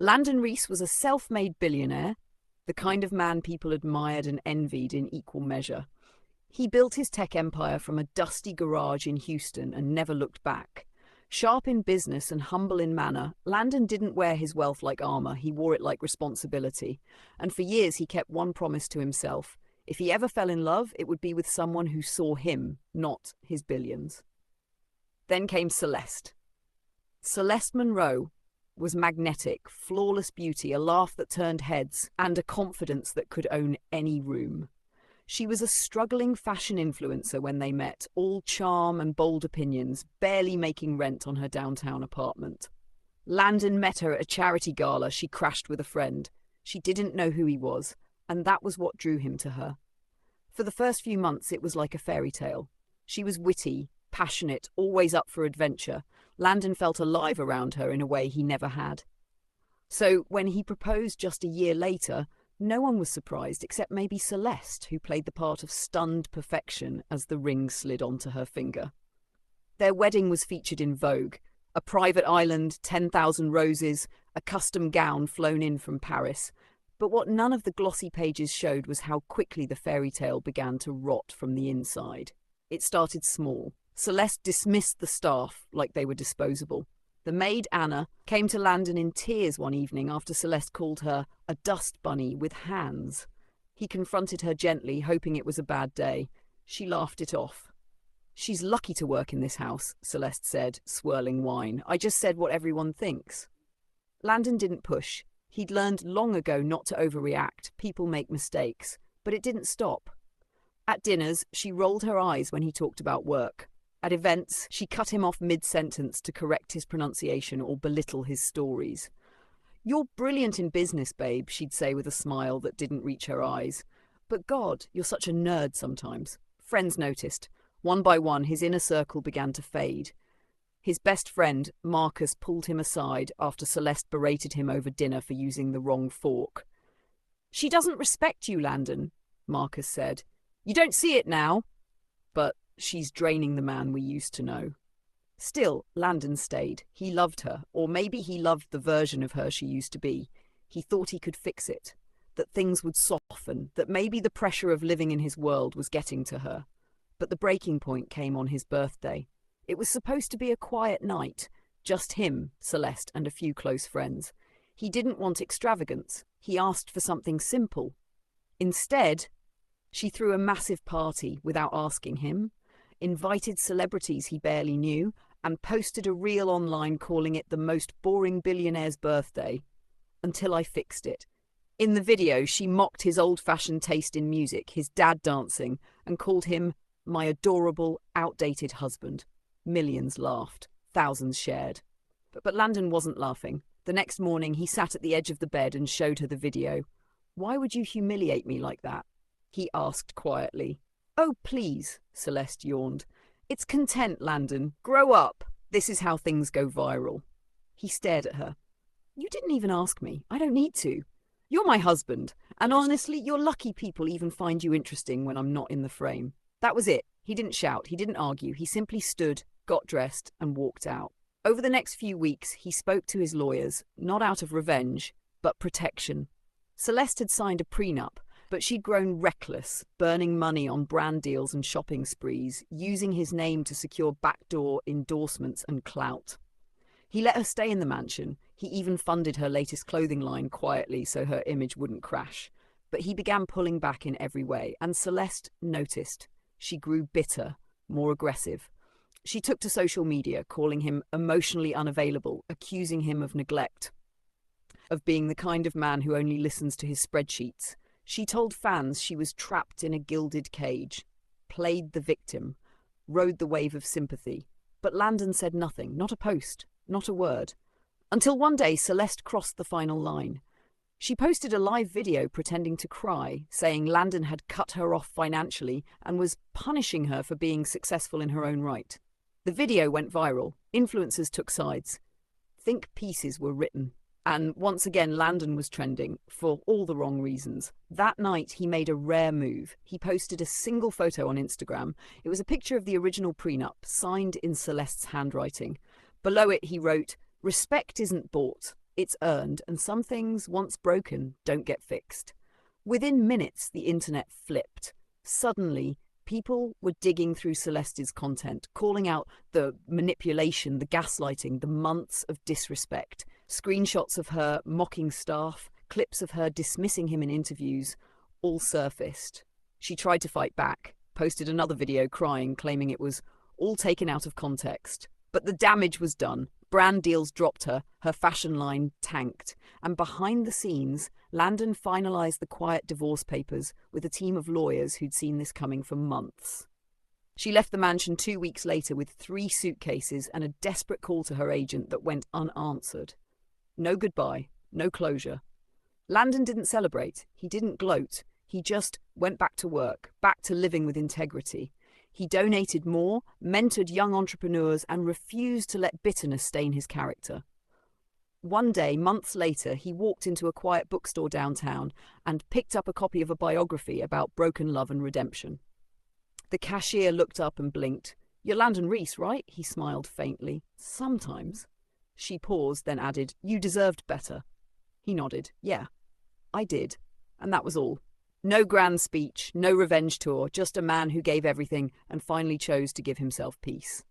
Landon Rees was a self-made billionaire, the kind of man people admired and envied in equal measure. He built his tech empire from a dusty garage in Houston and never looked back. Sharp in business and humble in manner, Landon didn't wear his wealth like armor, he wore it like responsibility. And for years he kept one promise to himself. If he ever fell in love, it would be with someone who saw him, not his billions. Then came Celeste. Celeste Monroe was magnetic, flawless beauty, a laugh that turned heads, and a confidence that could own any room. She was a struggling fashion influencer when they met, all charm and bold opinions, barely making rent on her downtown apartment. Landon met her at a charity gala she crashed with a friend. She didn't know who he was, and that was what drew him to her. For the first few months, it was like a fairy tale. She was witty, passionate, always up for adventure. Landon felt alive around her in a way he never had. So when he proposed just a year later, no one was surprised except maybe Celeste, who played the part of stunned perfection as the ring slid onto her finger. Their wedding was featured in Vogue, a private island, 10,000 roses, a custom gown flown in from Paris. But what none of the glossy pages showed was how quickly the fairy tale began to rot from the inside. It started small. Celeste dismissed the staff like they were disposable. The maid, Anna, came to Landon in tears one evening after Celeste called her a dust bunny with hands. He confronted her gently, hoping it was a bad day. She laughed it off. "She's lucky to work in this house," Celeste said, swirling wine. "I just said what everyone thinks." Landon didn't push. He'd learned long ago not to overreact. People make mistakes. But it didn't stop. At dinners, she rolled her eyes when he talked about work. At events, she cut him off mid-sentence to correct his pronunciation or belittle his stories. "You're brilliant in business, babe," she'd say with a smile that didn't reach her eyes. "But God, you're such a nerd sometimes." Friends noticed. One by one, his inner circle began to fade. His best friend, Marcus, pulled him aside after Celeste berated him over dinner for using the wrong fork. "She doesn't respect you, Landon," Marcus said. "You don't see it now." But she's draining the man we used to know. Still, Landon stayed. He loved her, or maybe he loved the version of her she used to be. He thought he could fix it, that things would soften, that maybe the pressure of living in his world was getting to her. But the breaking point came on his birthday. It was supposed to be a quiet night, just him, Celeste, and a few close friends. He didn't want extravagance. He asked for something simple. Instead, she threw a massive party without asking him, invited celebrities he barely knew, and posted a reel online calling it the most boring billionaire's birthday. Until I fixed it. In the video, she mocked his old-fashioned taste in music, his dad dancing, and called him my adorable, outdated husband. Millions laughed. Thousands shared. But Landon wasn't laughing. The next morning, he sat at the edge of the bed and showed her the video. "Why would you humiliate me like that?" he asked quietly. "Oh, please," Celeste yawned. "It's content, Landon. Grow up. This is how things go viral." He stared at her. "You didn't even ask me. I don't need to. You're my husband, and honestly, you're lucky people even find you interesting when I'm not in the frame." That was it. He didn't shout. He didn't argue. He simply stood, got dressed, and walked out. Over the next few weeks, he spoke to his lawyers, not out of revenge, but protection. Celeste had signed a prenup, but she'd grown reckless, burning money on brand deals and shopping sprees, using his name to secure backdoor endorsements and clout. He let her stay in the mansion. He even funded her latest clothing line quietly so her image wouldn't crash. But he began pulling back in every way, and Celeste noticed. She grew bitter, more aggressive. She took to social media, calling him emotionally unavailable, accusing him of neglect, of being the kind of man who only listens to his spreadsheets. She told fans she was trapped in a gilded cage, played the victim, rode the wave of sympathy. But Landon said nothing, not a post, not a word. Until one day Celeste crossed the final line. She posted a live video pretending to cry, saying Landon had cut her off financially and was punishing her for being successful in her own right. The video went viral. Influencers took sides. Think pieces were written. And once again, Landon was trending for all the wrong reasons. That night, he made a rare move. He posted a single photo on Instagram. It was a picture of the original prenup, signed in Celeste's handwriting. Below it, he wrote, "Respect isn't bought, It's earned, and some things, once broken, don't get fixed. Within minutes, the internet flipped. Suddenly, people were digging through Celeste's content, calling out the manipulation, the gaslighting, the months of disrespect. Screenshots of her mocking staff, clips of her dismissing him in interviews, all surfaced. She tried to fight back, posted another video crying, claiming it was all taken out of context. But the damage was done. Brand deals dropped her, her fashion line tanked, and behind the scenes, Landon finalised the quiet divorce papers with a team of lawyers who'd seen this coming for months. She left the mansion 2 weeks later with 3 suitcases and a desperate call to her agent that went unanswered. No goodbye, no closure. Landon didn't celebrate, he didn't gloat, he just went back to work, back to living with integrity. He donated more, mentored young entrepreneurs, and refused to let bitterness stain his character. One day, months later, he walked into a quiet bookstore downtown and picked up a copy of a biography about broken love and redemption. The cashier looked up and blinked. "You're Landon Reese, right?" He smiled faintly. "Sometimes." She paused, then added, "You deserved better." He nodded. "Yeah, I did." And that was all. No grand speech, no revenge tour, just a man who gave everything and finally chose to give himself peace.